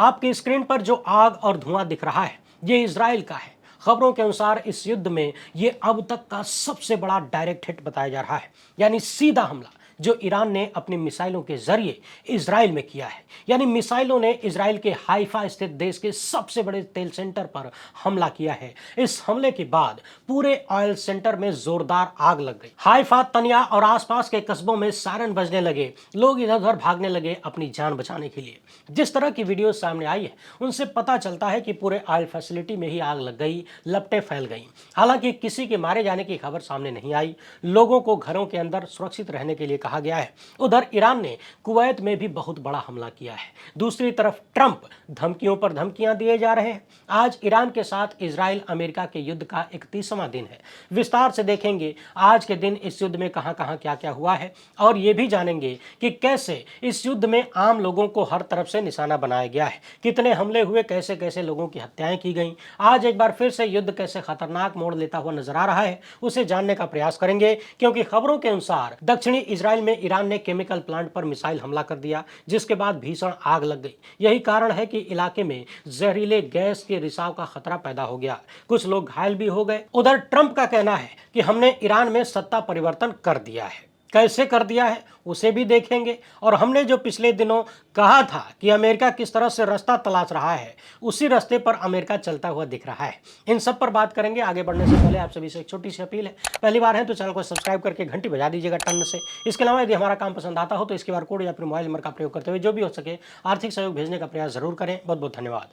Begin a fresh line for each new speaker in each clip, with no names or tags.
आपकी स्क्रीन पर जो आग और धुआं दिख रहा है ये इजराइल का है। खबरों के अनुसार इस युद्ध में ये अब तक का सबसे बड़ा डायरेक्ट हिट बताया जा रहा है, यानी सीधा हमला जो ईरान ने अपनी मिसाइलों के जरिए इजराइल में किया है। यानी मिसाइलों ने इजराइल के हाइफा स्थित देश के सबसे बड़े तेल सेंटर पर हमला किया है। इस हमले के बाद पूरे ऑयल सेंटर में जोरदार आग लग गई। हाइफा, तनिया और आसपास के कस्बों में सायरन बजने लगे। लोग इधर उधर भागने लगे अपनी जान बचाने के लिए। जिस तरह की वीडियो सामने आई है उनसे पता चलता है कि पूरे ऑयल फैसिलिटी में ही आग लग गई, लपटें फैल गई। हालांकि किसी के मारे जाने की खबर सामने नहीं आई। लोगों को घरों के अंदर सुरक्षित रहने के लिए कहा गया है। उधर ईरान ने कुवैत में भी बहुत बड़ा हमला किया है। दूसरी तरफ ट्रंप धमकियों पर धमकियां दिए जा रहे हैं। आज ईरान के साथ इजराइल अमेरिका के युद्ध का 31वां दिन है। विस्तार से देखेंगे आज के दिन इस युद्ध में कहां कहां क्या क्या हुआ है और ये भी जानेंगे कि कैसे इस युद्ध में आम लोगों को हर तरफ से निशाना बनाया गया है, कितने हमले हुए, कैसे कैसे लोगों की हत्याएं की गई। आज एक बार फिर से युद्ध कैसे खतरनाक मोड़ लेता हुआ नजर आ रहा है उसे जानने का प्रयास करेंगे, क्योंकि खबरों के अनुसार दक्षिणी इजराइल में ईरान ने केमिकल प्लांट पर मिसाइल हमला कर दिया, जिसके बाद भीषण आग लग गई। यही कारण है कि इलाके में जहरीले गैस के रिसाव का खतरा पैदा हो गया। कुछ लोग घायल भी हो गए। उधर ट्रंप का कहना है कि हमने ईरान में सत्ता परिवर्तन कर दिया है। कैसे कर दिया है उसे भी देखेंगे। और हमने जो पिछले दिनों कहा था कि अमेरिका किस तरह से रास्ता तलाश रहा है, उसी रास्ते पर अमेरिका चलता हुआ दिख रहा है। इन सब पर बात करेंगे। आगे बढ़ने से पहले आप सभी से एक छोटी सी अपील है, पहली बार है तो चैनल को सब्सक्राइब करके घंटी बजा दीजिएगा टन से। इसके अलावा यदि हमारा काम पसंद आता हो तो इसके QR कोड या फिर मोबाइल नंबर का प्रयोग करते हुए जो भी हो सके आर्थिक सहयोग भेजने का प्रयास जरूर करें। बहुत बहुत धन्यवाद।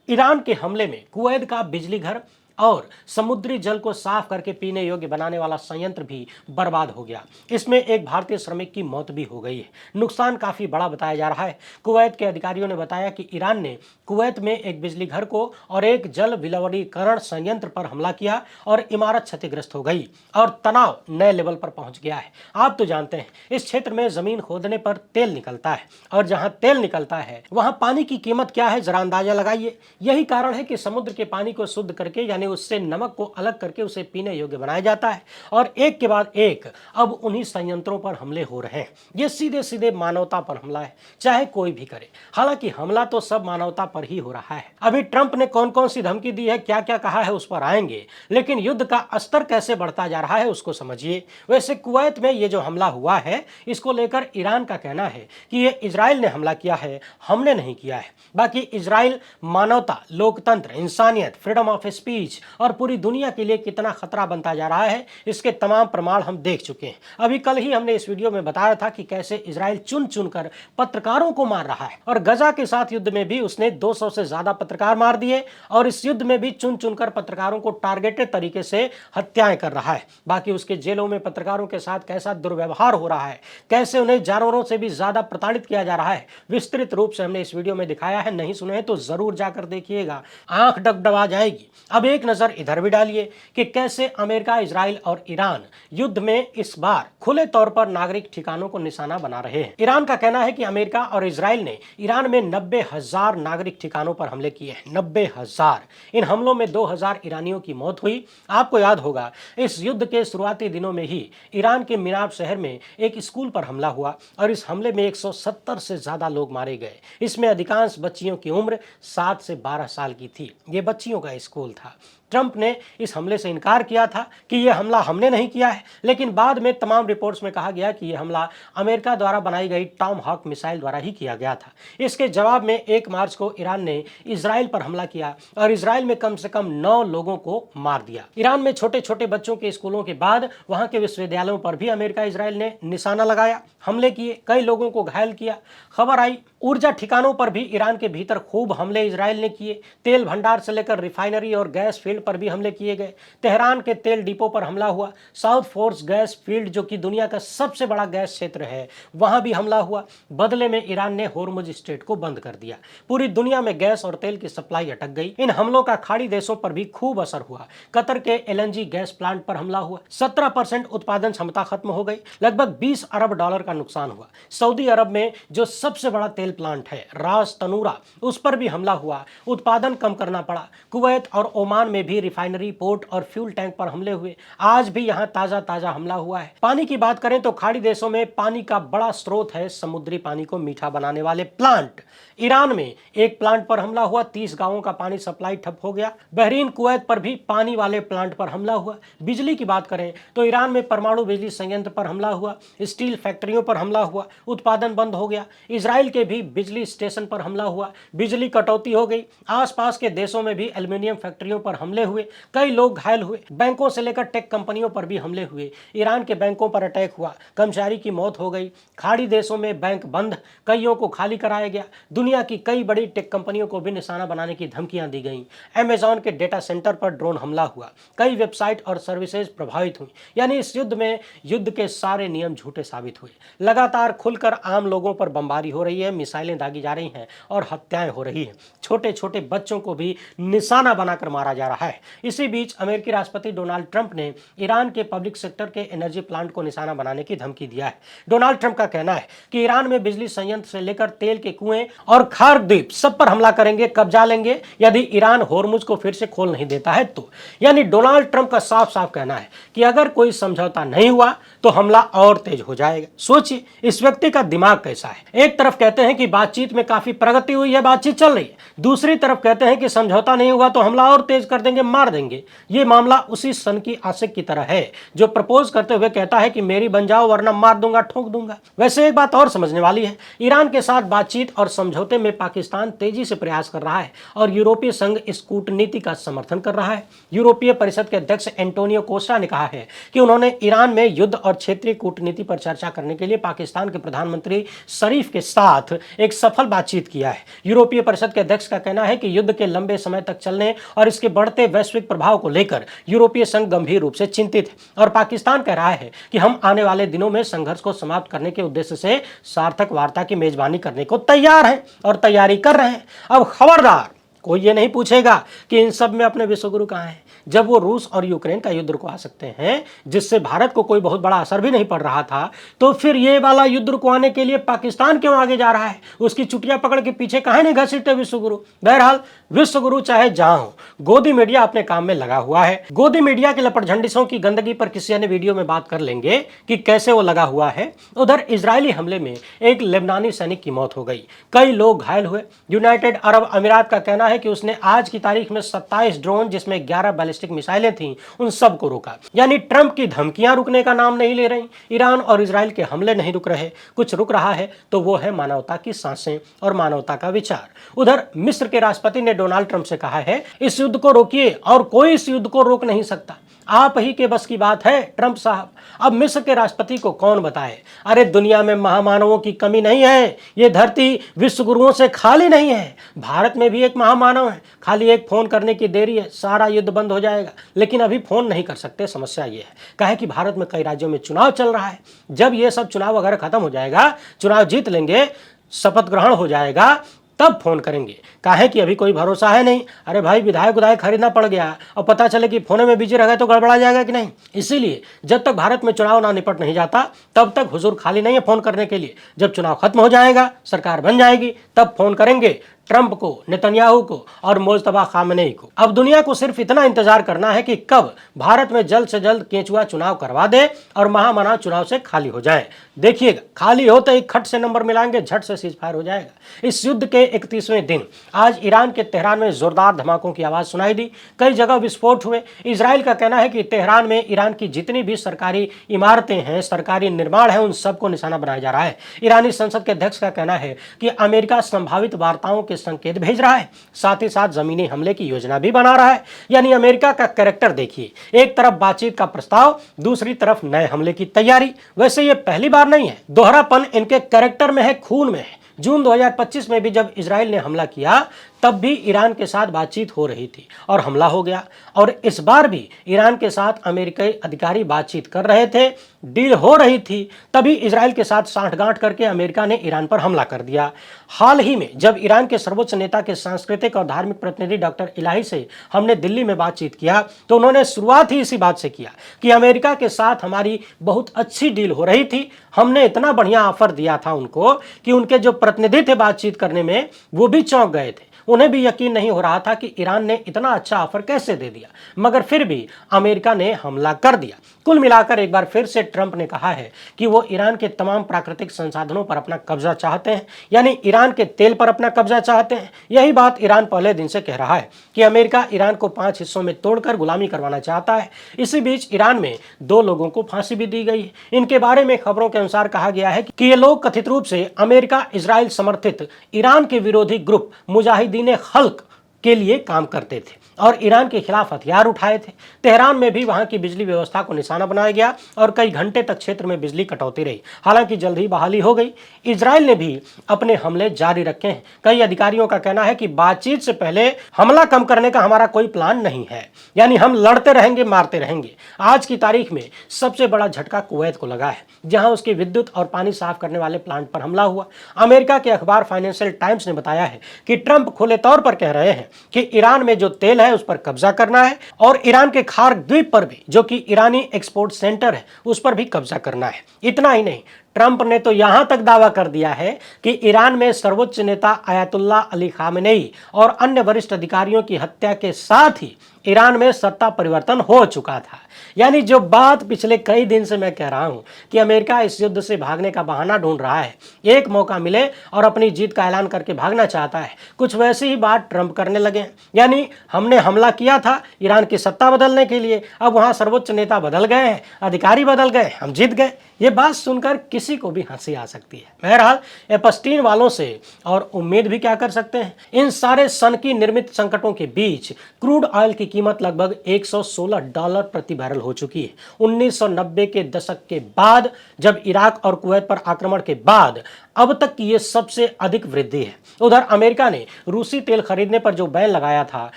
ईरान के हमले में कुवैत का बिजली घर और समुद्री जल को साफ करके पीने योग्य बनाने वाला संयंत्र भी बर्बाद हो गया। इसमें एक भारतीय श्रमिक की मौत भी हो गई है। नुकसान काफी बड़ा बताया जा रहा है। कुवैत के अधिकारियों ने बताया कि ईरान ने कुवैत में एक बिजली घर को और एक जल विलवणीकरण संयंत्र पर हमला किया और इमारत क्षतिग्रस्त हो गई और तनाव नए लेवल पर पहुंच गया है। आप तो जानते हैं इस क्षेत्र में जमीन खोदने पर तेल निकलता है और जहां तेल निकलता है वहां पानी की कीमत क्या है जरा अंदाजा लगाइए। यही कारण है कि समुद्र के पानी को शुद्ध करके यानी उससे नमक को अलग करके उसे पीने योग्य बनाया जाता है और एक के बाद एक अब उन्हीं संयंत्रों पर हमले हो रहे हैं। ये सीधे सीधे मानवता पर हमला है, चाहे कोई भी करे। हालांकि हमला तो सब मानवता पर ही हो रहा है। अभी ट्रंप ने कौन कौन सी धमकी दी है, क्या क्या कहा है, उस पर आएंगे, लेकिन युद्ध का स्तर कैसे बढ़ता जा रहा है उसको समझिए। वैसे कुवैत में ये जो हमला हुआ है इसको लेकर ईरान का कहना है कि ये इजराइल ने हमला किया है, हमने नहीं किया है। बाकी इजराइल मानवता, लोकतंत्र, इंसानियत, फ्रीडम ऑफ स्पीच और पूरी दुनिया के लिए कितना खतरा बनता जा रहा है इसके तमाम प्रमाण हम देख चुके हैं। अभी कल ही हमने इस वीडियो में बताया था कि कैसे इजराइल चुन चुनकर पत्रकारों को मार रहा है और गजा के साथ युद्ध में भी उसने 200 से ज्यादा पत्रकार मार दिए और इस युद्ध में भी चुन चुनकर पत्रकारों को टारगेटेड तरीके से हत्याएं कर रहा है। बाकी उसके जेलों में पत्रकारों के साथ कैसा दुर्व्यवहार हो रहा है, कैसे उन्हें जानवरों से भी ज्यादा प्रताड़ित किया जा रहा है, विस्तृत रूप से हमने इस वीडियो में दिखाया है। नहीं सुने तो जरूर जाकर देखिएगा, आंख डगडगा जाएगी। अब एक नजर इधर भी डालिए कि कैसे अमेरिका, इजराइल और ईरान युद्ध में इस बार खुले तौर पर नागरिक ठिकानों को निशाना बना रहे हैं। ईरान का कहना है कि अमेरिका और इजराइल ने ईरान में 90,000 नागरिक ठिकानों पर हमले किए हैं। 90,000। इन हमलों में 2,000 ईरानियों की मौत हुई। आपको याद होगा इस युद्ध के शुरुआती दिनों में ही ईरान के मिनाब शहर में एक स्कूल पर हमला हुआ और इस हमले में 170 से ज्यादा लोग मारे गए। इसमें अधिकांश बच्चियों की उम्र 7 से 12 साल की थी। ये बच्चियों का स्कूल था। ट्रंप ने इस हमले से इनकार किया था कि यह हमला हमने नहीं किया है, लेकिन बाद में तमाम रिपोर्ट्स में कहा गया कि यह हमला अमेरिका द्वारा बनाई गई टॉम हॉक मिसाइल द्वारा ही किया गया था। इसके जवाब में 1 मार्च को ईरान ने इजराइल पर हमला किया और इजराइल में कम से कम 9 लोगों को मार दिया। ईरान में छोटे छोटे बच्चों के स्कूलों के बाद वहां के विश्वविद्यालयों पर भी अमेरिका, इजराइल ने निशाना लगाया, हमले किए, कई लोगों को घायल किया। खबर आई ऊर्जा ठिकानों पर भी ईरान के भीतर खूब हमले इजराइल ने किए। तेल भंडार से लेकर रिफाइनरी और गैस फील्ड पर भी हमले किए गए। तेहरान के तेल डिपो पर हमला हुआ। साउथ फोर्स गैस फील्ड जो कि दुनिया का सबसे बड़ा गैस क्षेत्र है, वहां भी हमला हुआ। बदले में ईरान ने होर्मुज स्ट्रेट को बंद कर दिया। पूरी दुनिया में गैस और तेल की सप्लाई अटक गई। इन हमलों का खाड़ी देशों पर भी खूब असर हुआ। कतर के LNG गैस प्लांट पर हमला हुआ। 17% उत्पादन क्षमता खत्म हो गई। लगभग $20 अरब का नुकसान हुआ। सऊदी अरब में जो सबसे बड़ा तेल प्लांट है रास तनूरा, उस पर भी हमला हुआ, उत्पादन कम करना पड़ा। कुवैत और ओमान में भी रिफाइनरी, पोर्ट और फ्यूल टैंक पर हमले हुए। आज भी यहाँ ताजा ताजा हमला हुआ है। पानी की बात करें तो खाड़ी देशों में पानी का बड़ा स्रोत है समुद्री पानी को मीठा बनाने वाले प्लांट। ईरान में एक प्लांट पर हमला हुआ, 30 गांवों का पानी सप्लाई ठप हो गया। बहरीन, कुवैत पर भी पानी वाले प्लांट पर हमला हुआ। बिजली की बात करें तो ईरान में परमाणु बिजली संयंत्र पर हमला हुआ, स्टील फैक्ट्रियों पर हमला हुआ, उत्पादन बंद हो गया। इजराइल के भी बिजली स्टेशन पर हमला हुआ, बिजली कटौती हो गई। आसपास के देशों में भी एल्यूमिनियम फैक्ट्रियों पर हमले हुए, कई लोग घायल हुए। बैंकों से लेकर टेक कंपनियों पर भी हमले हुए। ईरान के बैंकों पर अटैक हुआ, कर्मचारी की मौत हो गई। खाड़ी देशों में बैंक बंद, कईयों को खाली कराया गया। दुनिया की कई बड़ी टेक कंपनियों को भी निशाना बनाने की धमकियां दी गईं। अमेजॉन के डेटा सेंटर पर ड्रोन हमला हुआ, कई वेबसाइट और सर्विसेज प्रभावित हुई। यानी इस युद्ध में युद्ध के सारे नियम झूठे साबित हुए। लगातार खुलकर आम लोगों पर बमबारी हो रही है, मिसाइलें दागी जा रही हैं और हत्याएं हो रही हैं। छोटे छोटे बच्चों को भी निशाना बनाकर मारा जा रहा है। इसी बीच अमेरिकी राष्ट्रपति डोनाल्ड ट्रंप ने ईरान के पब्लिक सेक्टर के एनर्जी प्लांट को निशाना बनाने की धमकी दिया है। डोनाल्ड ट्रंप का कहना है कि ईरान में बिजली संयंत्र से लेकर तेल के कुएं और खार द्वीप सब पर हमला करेंगे, कब्जा लेंगे, यदि ईरान होर्मुज को फिर से खोल नहीं देता है तो। यानी डोनाल्ड ट्रंप का साफ साफ कहना है कि अगर कोई समझौता नहीं हुआ तो हमला और तेज हो जाएगा। सोचिए इस व्यक्ति का दिमाग कैसा है। एक तरफ कहते हैं कि बातचीत में काफी प्रगति हुई है, बातचीत चल रही है, दूसरी तरफ कहते हैं कि समझौता नहीं हुआ तो हमला और तेज कर देंगे, मार देंगे। ये मामला उसी सन की आशिक की तरह है जो प्रपोज करते हुए कहता है कि मेरी बन जाओ वरना मार दूंगा, ठोक दूंगा। वैसे एक बात और समझने वाली है, ईरान के साथ बातचीत और समझौते में पाकिस्तान तेजी से प्रयास कर रहा है और यूरोपीय संघ इस कूटनीति का समर्थन कर रहा है। यूरोपीय परिषद के अध्यक्ष एंटोनियो कोस्टा ने कहा है कि उन्होंने ईरान में युद्ध और क्षेत्रीय कूटनीति पर चर्चा करने के लिए पाकिस्तान के प्रधानमंत्री शरीफ के साथ एक सफल बातचीत किया है। यूरोपीय परिषद के अध्यक्ष का कहना है कि युद्ध के लंबे समय तक चलने और इसके बढ़ते वैश्विक प्रभाव को लेकर यूरोपीय संघ गंभीर रूप से चिंतित है और पाकिस्तान कह रहा है कि हम आने वाले दिनों में संघर्ष को समाप्त करने के उद्देश्य से सार्थक वार्ता की मेजबानी करने को तैयार हैं और तैयारी कर रहे हैं। अब खबरदार कोई ये नहीं पूछेगा कि इन सब में अपने विश्वगुरु कहाँ हैं। जब वो रूस और यूक्रेन का युद्ध रुकवा सकते हैं जिससे भारत को कोई बहुत बड़ा असर भी नहीं पड़ रहा था, तो फिर ये वाला युद्ध रुकवाने के लिए पाकिस्तान क्यों आगे जा रहा है? उसकी चुटिया पकड़ के पीछे कहाँ नहीं घसीटते विश्वगुरु। बहरहाल विश्वगुरु चाहे जहां हो, गोदी मीडिया अपने काम में लगा हुआ है। गोदी मीडिया के लपटझंडिसों की गंदगी पर किसी अन्य वीडियो में बात कर लेंगे कि कैसे वो लगा हुआ है। उधर इजरायली हमले में एक लेबनानी सैनिक की मौत हो गई, कई लोग घायल हुए। यूनाइटेड अरब अमीरात का कहना है कि उसने आज की तारीख में 27 ड्रोन जिसमें 11 बैलिस्टिक मिसाइलें थीं उन सबको रोका। यानी ट्रंप की धमकियां रुकने का नाम नहीं ले रही, ईरान और इजराइल के हमले नहीं रुक रहे। कुछ रुक रहा है तो वो है मानवता की सांसें और मानवता का विचार। उधर मिस्र के राष्ट्रपति ने डोनाल्ड ट्रंप से कहा है इस युद्ध को रोकिए और कोई इस युद्ध को रोक नहीं सकता। आप ही के बस की बात है ट्रंप साहब। अब मिस्र के राष्ट्रपति को कौन बताए, अरे दुनिया में महामानवों की कमी नहीं है, ये धरती विश्वगुरुओं से खाली नहीं है। भारत में भी एक महामानव है, खाली एक फोन करने की देरी है, सारा युद्ध बंद हो जाएगा। लेकिन अभी फोन नहीं कर सकते। समस्या ये है कहे कि भारत में कई राज्यों में चुनाव चल रहा है। जब ये सब चुनाव अगर खत्म हो जाएगा, चुनाव जीत लेंगे, शपथ ग्रहण हो जाएगा, तब फोन करेंगे। काहे कि अभी कोई भरोसा है नहीं। अरे भाई विधायक खरीदना पड़ गया और पता चले कि फोन में बिजी रह गए तो गड़बड़ा जाएगा कि नहीं। इसीलिए जब तक भारत में चुनाव ना निपट नहीं जाता तब तक हुजूर खाली नहीं है फोन करने के लिए। जब चुनाव खत्म हो जाएगा, सरकार बन जाएगी, तब फोन करेंगे ट्रंप को, नेतन्याहू को और मोजतबा खामनेई को। अब दुनिया को सिर्फ इतना इंतजार करना है कि कब भारत में जल्द से जल्द केंचुआ चुनाव करवा दे और महामना चुनाव से खाली हो जाए। देखिएगा खाली होते ही खट से नंबर मिलाएंगे, झट से सीज फायर हो जाएगा। इस युद्ध के 31वें दिन आज ईरान के तेहरान में जोरदार धमाकों की आवाज सुनाई दी, कई जगह विस्फोट हुए। इजराइल का कहना है कि तेहरान में ईरान की जितनी भी सरकारी इमारतें हैं, सरकारी निर्माण है, उन सबको निशाना बनाया जा रहा है। ईरानी संसद के अध्यक्ष का कहना है कि अमेरिका संभावित वार्ताओं के संकेत भेज रहा है, साथ ही साथ जमीनी हमले की योजना भी बना रहा है। यानी अमेरिका का कैरेक्टर देखिए, एक तरफ बातचीत का प्रस्ताव, दूसरी तरफ नए हमले की तैयारी। वैसे ये पहली बार नहीं है, दोहरापन इनके कैरेक्टर में है, खून में है। जून 2025 में भी जब इजराइल ने हमला किया तब भी ईरान के साथ बातचीत हो रही थी और हमला हो गया। और इस बार भी ईरान के साथ अमेरिकी अधिकारी बातचीत कर रहे थे, डील हो रही थी, तभी इजराइल के साथ सांठगांठ करके अमेरिका ने ईरान पर हमला कर दिया। हाल ही में जब ईरान के सर्वोच्च नेता के सांस्कृतिक और धार्मिक प्रतिनिधि डॉक्टर इलाही से हमने दिल्ली में बातचीत किया तो उन्होंने शुरुआत ही इसी बात से किया कि अमेरिका के साथ हमारी बहुत अच्छी डील हो रही थी। हमने इतना बढ़िया ऑफर दिया था उनको कि उनके जो प्रतिनिधि थे बातचीत करने में वो भी चौंक गए थे। उन्हें भी यकीन नहीं हो रहा था कि ईरान ने इतना अच्छा ऑफर कैसे दे दिया, मगर फिर भी अमेरिका ने हमला कर दिया। कुल मिलाकर एक बार फिर से ट्रंप ने कहा है कि वो ईरान के तमाम प्राकृतिक संसाधनों पर अपना कब्जा चाहते हैं, यानी ईरान के तेल पर अपना कब्जा चाहते हैं। यही बात ईरान पहले दिन से कह रहा है कि अमेरिका ईरान को 5 हिस्सों में तोड़कर गुलामी करवाना चाहता है। इसी बीच ईरान में 2 लोगों को फांसी भी दी गई है। इनके बारे में खबरों के अनुसार कहा गया है कि ये लोग कथित रूप से अमेरिका इजराइल समर्थित ईरान के विरोधी ग्रुप मुजाहिदीन खल्क के लिए काम करते थे और ईरान के खिलाफ हथियार उठाए थे। तेहरान में भी वहां की बिजली व्यवस्था को निशाना बनाया गया और कई घंटे तक क्षेत्र में बिजली कटौती रही। हालांकि जल्द ही बहाली हो गई। इजराइल ने भी अपने हमले जारी रखे हैं। कई अधिकारियों का कहना है कि बातचीत से पहले हमला कम करने का हमारा कोई प्लान नहीं है, यानी हम लड़ते रहेंगे, मारते रहेंगे। आज की तारीख में सबसे बड़ा झटका कुवैत को लगा है, जहां उसकी विद्युत और पानी साफ करने वाले प्लांट पर हमला हुआ। अमेरिका के अखबार फाइनेंशियल टाइम्स ने बताया है कि ट्रंप खुले तौर पर कह रहे हैं कि ईरान में जो तेल है उस पर कब्जा करना है और ईरान के खार द्वीप पर भी, जो कि ईरानी एक्सपोर्ट सेंटर है, उस पर भी कब्जा करना है। इतना ही नहीं, ट्रंप ने तो यहां तक दावा कर दिया है कि ईरान में सर्वोच्च नेता अयातुल्ला अली खामेनेई और अन्य वरिष्ठ अधिकारियों की हत्या के साथ ही ईरान में सत्ता परिवर्तन हो चुका था। यानी जो बात पिछले कई दिन से मैं कह रहा हूं कि अमेरिका इस युद्ध से भागने का बहाना ढूंढ रहा है, एक मौका मिले और अपनी जीत का ऐलान करके भागना चाहता है, कुछ वैसी ही बात ट्रंप करने लगे। यानी हमने हमला किया था ईरान की सत्ता बदलने के लिए, अब वहां सर्वोच्च नेता बदल गए हैं, अधिकारी बदल गए, हम जीत गए। ये बात सुनकर किसी को भी हंसी आ सकती है। बहरहाल एपस्टीन वालों से और उम्मीद भी क्या कर सकते हैं। इन सारे सनकी निर्मित संकटों के बीच क्रूड ऑयल की कीमत लगभग $116 प्रति बैरल हो चुकी है। 1990 के दशक के बाद, जब इराक और कुवैत पर आक्रमण के बाद अब तक की ये सबसे अधिक वृद्धि है। उधर अमेरिका ने रूसी तेल खरीदने पर जो बैन लगाया था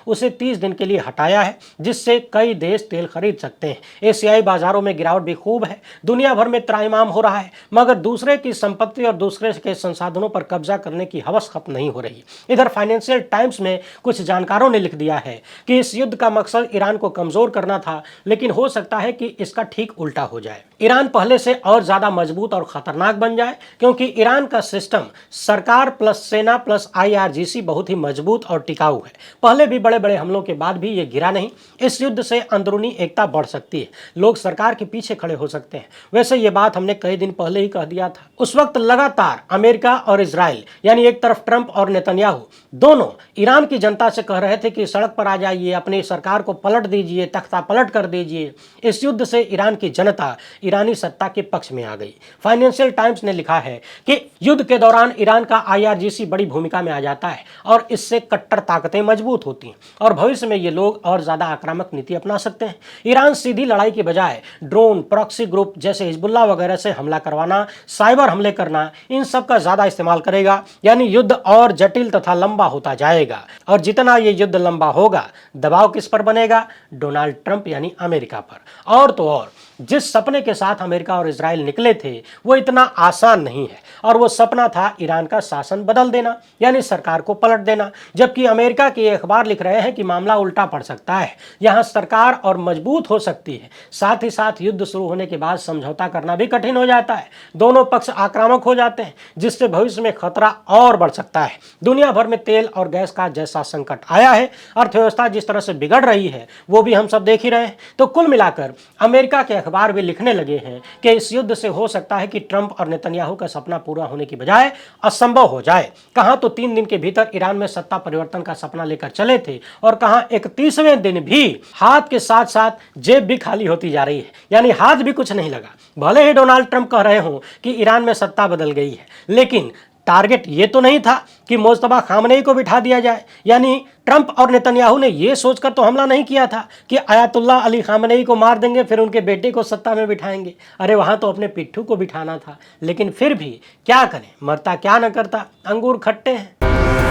उसे 30 दिन के लिए हटाया है, जिससे कई देश तेल खरीद सकते हैं। एशियाई बाजारों में गिरावट भी खूब है। दुनिया भर में त्राहिमाम हो रहा है, मगर दूसरे की संपत्ति और दूसरे के संसाधनों पर कब्जा करने की हवस खत्म नहीं हो रही। इधर फाइनेंशियल टाइम्स में कुछ जानकारों ने लिख दिया है कि इस युद्ध का मकसद ईरान को कमजोर करना था, लेकिन हो सकता है कि इसका ठीक उल्टा हो जाए। ईरान पहले से और ज्यादा मजबूत और खतरनाक बन जाए, क्योंकि ईरान का सिस्टम सरकार प्लस सेना प्लस IRGC बहुत ही मजबूत और टिकाऊ है। पहले भी बड़े बड़े हमलों के बाद भी ये गिरा नहीं। इस युद्ध से अंदरूनी एकता बढ़ सकती है, लोग सरकार के पीछे खड़े हो सकते हैं। वैसे ये बात हमने कई दिन पहले ही कह दिया था। उस वक्त लगातार अमेरिका और इजराइल, यानी एक तरफ ट्रंप और नेतन्याहू, दोनों ईरान की जनता से कह रहे थे कि सड़क पर आ जाइए, अपनी सरकार को पलट दीजिए, तख्ता पलट कर दीजिए। इस युद्ध से ईरान की जनता ईरानी सत्ता के पक्ष में आ गई। फाइनेंशियल टाइम्स ने लिखा है कि युद्ध के दौरान ईरान का IRGC बड़ी भूमिका में आ जाता है और इससे कट्टर ताकतें मजबूत होती हैं और भविष्य में ये लोग और ज्यादा आक्रामक नीति अपना सकते हैं। ईरान सीधी लड़ाई के बजाय ड्रोन, प्रॉक्सी ग्रुप जैसे हिजबुल्लाह वगैरह से हमला करवाना, साइबर हमले करना, इन सब का ज्यादा इस्तेमाल करेगा। यानी युद्ध और जटिल तथा लंबा होता जाएगा और जितना ये युद्ध लंबा होगा, दबाव किस पर बनेगा? डोनाल्ड ट्रंप यानी अमेरिका पर। और तो और जिस सपने के साथ अमेरिका और इजराइल निकले थे वो इतना आसान नहीं है, और वो सपना था ईरान का शासन बदल देना, यानी सरकार को पलट देना। जबकि अमेरिका के अखबार लिख रहे हैं कि मामला उल्टा पड़ सकता है, यहाँ सरकार और मजबूत हो सकती है, साथ ही साथ युद्ध शुरू होने के बाद समझौता करना भी कठिन हो जाता है। दोनों पक्ष आक्रामक हो जाते हैं, जिससे भविष्य में खतरा और बढ़ सकता है। दुनिया भर में तेल और गैस का जैसा संकट आया है, अर्थव्यवस्था जिस तरह से बिगड़ रही है, वो भी हम सब देख ही रहे हैं। तो कुल मिलाकर अमेरिका के अखबार भी लिखने लगे हैं कि इस युद्ध से हो सकता है कि ट्रंप और नेतन्याहू का सपना पूरा होने की बजाय असंभव हो जाए। कहां तो 3 दिन के भीतर ईरान में सत्ता परिवर्तन का सपना लेकर चले थे, और कहां 31वें दिन भी हाथ के साथ साथ जेब भी खाली होती जा रही है, यानी हाथ भी कुछ नहीं लगा। भले ही डोनाल्ड ट्रंप कह रहे हो कि ईरान में सत्ता बदल गई है, लेकिन टारगेट ये तो नहीं था कि मुस्तफा खामनेई को बिठा दिया जाए। यानी ट्रंप और नेतन्याहू ने ये सोचकर तो हमला नहीं किया था कि अयातुल्ला अली खामनेई को मार देंगे, फिर उनके बेटे को सत्ता में बिठाएंगे। अरे वहां तो अपने पिट्ठू को बिठाना था। लेकिन फिर भी क्या करें, मरता क्या न करता, अंगूर खट्टे हैं।